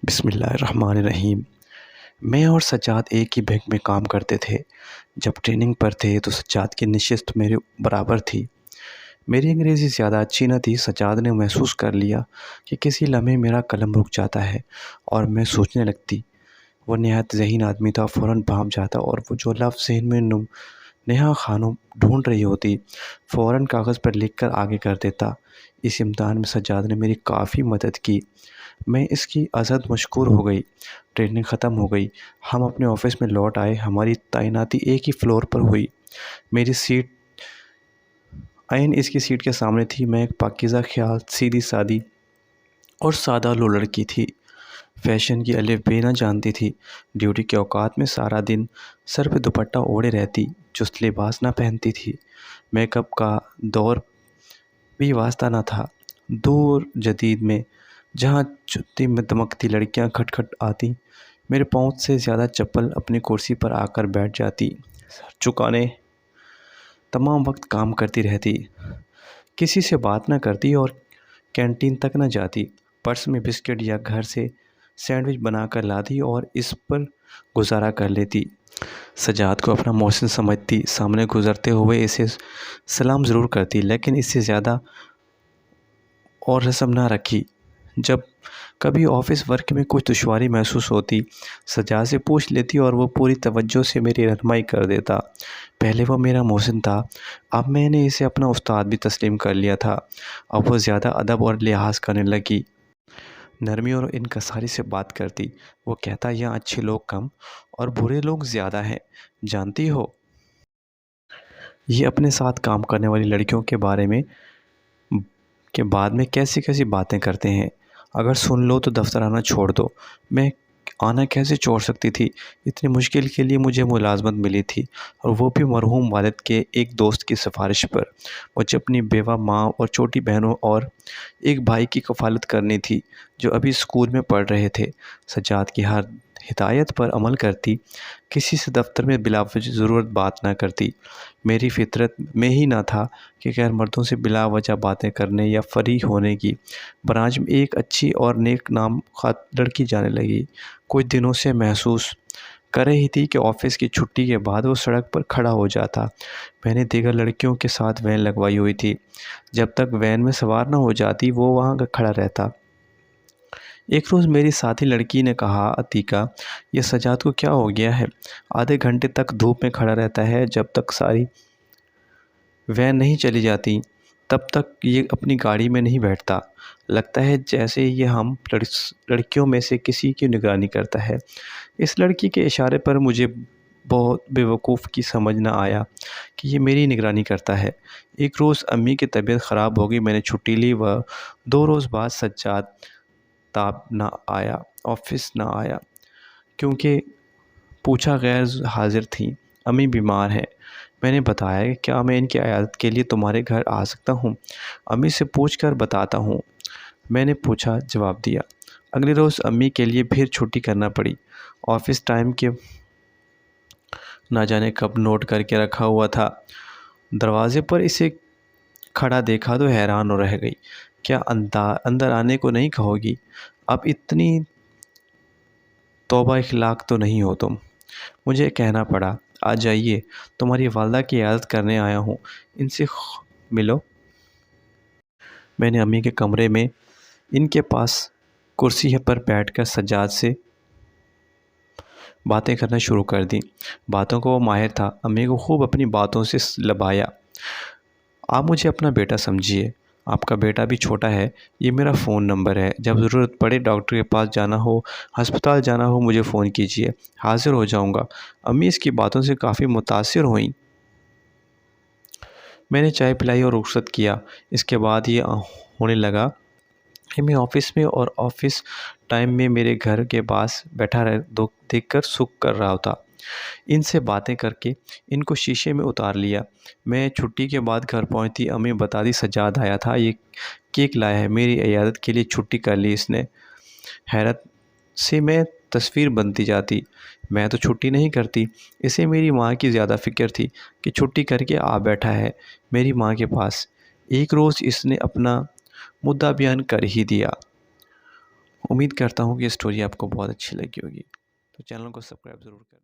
بسم اللہ الرحمن الرحیم۔ میں اور سجاد ایک ہی بینک میں کام کرتے تھے۔ جب ٹریننگ پر تھے تو سجاد کی نشست میرے برابر تھی۔ میری انگریزی زیادہ اچھی نہ تھی۔ سجاد نے محسوس کر لیا کہ کسی لمحے میرا قلم رک جاتا ہے اور میں سوچنے لگتی۔ وہ نہایت ذہین آدمی تھا، فوراً بھانپ جاتا اور وہ جو لفظ ذہن میں نیہا خانم ڈھونڈ رہی ہوتی فوراً کاغذ پر لکھ کر آگے کر دیتا۔ اس امتحان میں سجاد نے میری کافی مدد کی۔ میں اس کی ازحد مشکور ہو گئی۔ ٹریننگ ختم ہو گئی، ہم اپنے آفس میں لوٹ آئے۔ ہماری تعیناتی ایک ہی فلور پر ہوئی۔ میری سیٹ عین اس کی سیٹ کے سامنے تھی۔ میں ایک پاکیزہ خیال، سیدھی سادی اور سادہ لو لڑکی تھی۔ فیشن کی الف بے نہ جانتی تھی۔ ڈیوٹی کے اوقات میں سارا دن سر پہ دوپٹہ اوڑھے رہتی، چست لباس نہ پہنتی تھی۔ میک اپ کا دور بھی واسطہ نہ تھا۔ دور جدید میں جہاں جوتی میں دمکتی لڑکیاں کھٹ کھٹ آتی، میرے پاؤں سے زیادہ چپل اپنی کرسی پر آ کر بیٹھ جاتی، سر چکانے تمام وقت کام کرتی رہتی، کسی سے بات نہ کرتی اور کینٹین تک نہ جاتی۔ پرس میں بسکٹ یا گھر سے سینڈوچ بنا کر لاتی اور اس پر گزارا کر لیتی۔ سجاد کو اپنا محسن سمجھتی، سامنے گزرتے ہوئے اسے سلام ضرور کرتی، لیکن اس سے زیادہ اور رسم نہ رکھی۔ جب کبھی آفس ورک میں کچھ دشواری محسوس ہوتی، سجاد سے پوچھ لیتی اور وہ پوری توجہ سے میری رہنمائی کر دیتا۔ پہلے وہ میرا محسن تھا، اب میں نے اسے اپنا استاد بھی تسلیم کر لیا تھا۔ اب وہ زیادہ ادب اور لحاظ کرنے لگی، نرمی اور انکساری سے بات کرتی۔ وہ کہتا، یہاں اچھے لوگ کم اور برے لوگ زیادہ ہیں، جانتی ہو؟ یہ اپنے ساتھ کام کرنے والی لڑکیوں کے بارے میں بعد میں کیسی کیسی باتیں کرتے ہیں، اگر سن لو تو دفتر آنا چھوڑ دو۔ میں آنا کیسے چھوڑ سکتی تھی؟ اتنی مشکل کے لیے مجھے ملازمت ملی تھی، اور وہ بھی مرحوم والد کے ایک دوست کی سفارش پر۔ مجھے اپنی بیوہ ماں اور چھوٹی بہنوں اور ایک بھائی کی کفالت کرنی تھی جو ابھی اسکول میں پڑھ رہے تھے۔ سجاد کی ہر ہدایت پر عمل کرتی، کسی سے دفتر میں بلا وجہ ضرورت بات نہ کرتی۔ میری فطرت میں ہی نہ تھا کہ غیر مردوں سے بلا وجہ باتیں کرنے یا فری ہونے کی۔ برانچ میں ایک اچھی اور نیک نام لڑکی جانے لگی، کچھ دنوں سے محسوس کر رہی تھی کہ آفس کی چھٹی کے بعد وہ سڑک پر کھڑا ہو جاتا۔ میں نے دیگر لڑکیوں کے ساتھ وین لگوائی ہوئی تھی، جب تک وین میں سوار نہ ہو جاتی وہ وہاں کھڑا رہتا۔ ایک روز میری ساتھی لڑکی نے کہا، عتیقہ، یہ سجاد کو کیا ہو گیا ہے؟ آدھے گھنٹے تک دھوپ میں کھڑا رہتا ہے، جب تک ساری وین نہیں چلی جاتی تب تک یہ اپنی گاڑی میں نہیں بیٹھتا۔ لگتا ہے جیسے یہ ہم لڑکیوں میں سے کسی کی نگرانی کرتا ہے۔ اس لڑکی کے اشارے پر مجھے بہت بے وقوف کی سمجھ نہ آیا کہ یہ میری نگرانی کرتا ہے۔ ایک روز امی کی طبیعت خراب ہو گئی، میں نے چھٹی لی و 2 روز بعد سجاد تاب نہ آیا، آفس نہ آیا، کیونکہ پوچھا غیر حاضر تھیں، امی بیمار ہیں۔ میں نے بتایا کہ کیا میں ان کی عیادت کے لیے تمہارے گھر آ سکتا ہوں؟ امی سے پوچھ کر بتاتا ہوں، میں نے پوچھا جواب دیا۔ اگلے روز امی کے لیے پھر چھٹی کرنا پڑی۔ آفس ٹائم کے نہ جانے کب نوٹ کر کے رکھا ہوا تھا۔ دروازے پر اسے کھڑا دیکھا تو حیران ہو رہ گئی۔ کیا اندر آنے کو نہیں کہو گی؟ اب اتنی توبہ اخلاق تو نہیں ہو تم؟ مجھے کہنا پڑا، آ جائیے، تمہاری والدہ کی عیادت کرنے آیا ہوں، ان سے ملو۔ میں نے امی کے کمرے میں ان کے پاس کرسی پر بیٹھ کر سجاد سے باتیں کرنا شروع کر دیں۔ باتوں کو وہ ماہر تھا، امی کو خوب اپنی باتوں سے لبھایا۔ آپ مجھے اپنا بیٹا سمجھیے، آپ کا بیٹا بھی چھوٹا ہے، یہ میرا فون نمبر ہے، جب ضرورت پڑے ڈاکٹر کے پاس جانا ہو، ہسپتال جانا ہو، مجھے فون کیجیے، حاضر ہو جاؤں گا۔ امی اس کی باتوں سے کافی متاثر ہوئیں۔ میں نے چائے پلائی اور رخصت کیا۔ اس کے بعد یہ ہونے لگا کہ میں آفس میں اور آفس ٹائم میں میرے گھر کے پاس بیٹھا دیکھ کر سکھ کر رہا تھا۔ ان سے باتیں کر کے ان کو شیشے میں اتار لیا۔ میں چھٹی کے بعد گھر پہنچتی، امی بتا دی سجاد آیا تھا، یہ کیک لایا ہے، میری عیادت کے لیے چھٹی کر لی اس نے۔ حیرت سے میں تصویر بنتی جاتی، میں تو چھٹی نہیں کرتی۔ اسے میری ماں کی زیادہ فکر تھی کہ چھٹی کر کے آ بیٹھا ہے میری ماں کے پاس۔ ایک روز اس نے اپنا مدعا بیان کر ہی دیا، امید کرتا ہوں کہ یہ اسٹوری آپ کو بہت اچھی لگی ہوگی، تو چینل کو سبسکرائب ضرور کریں۔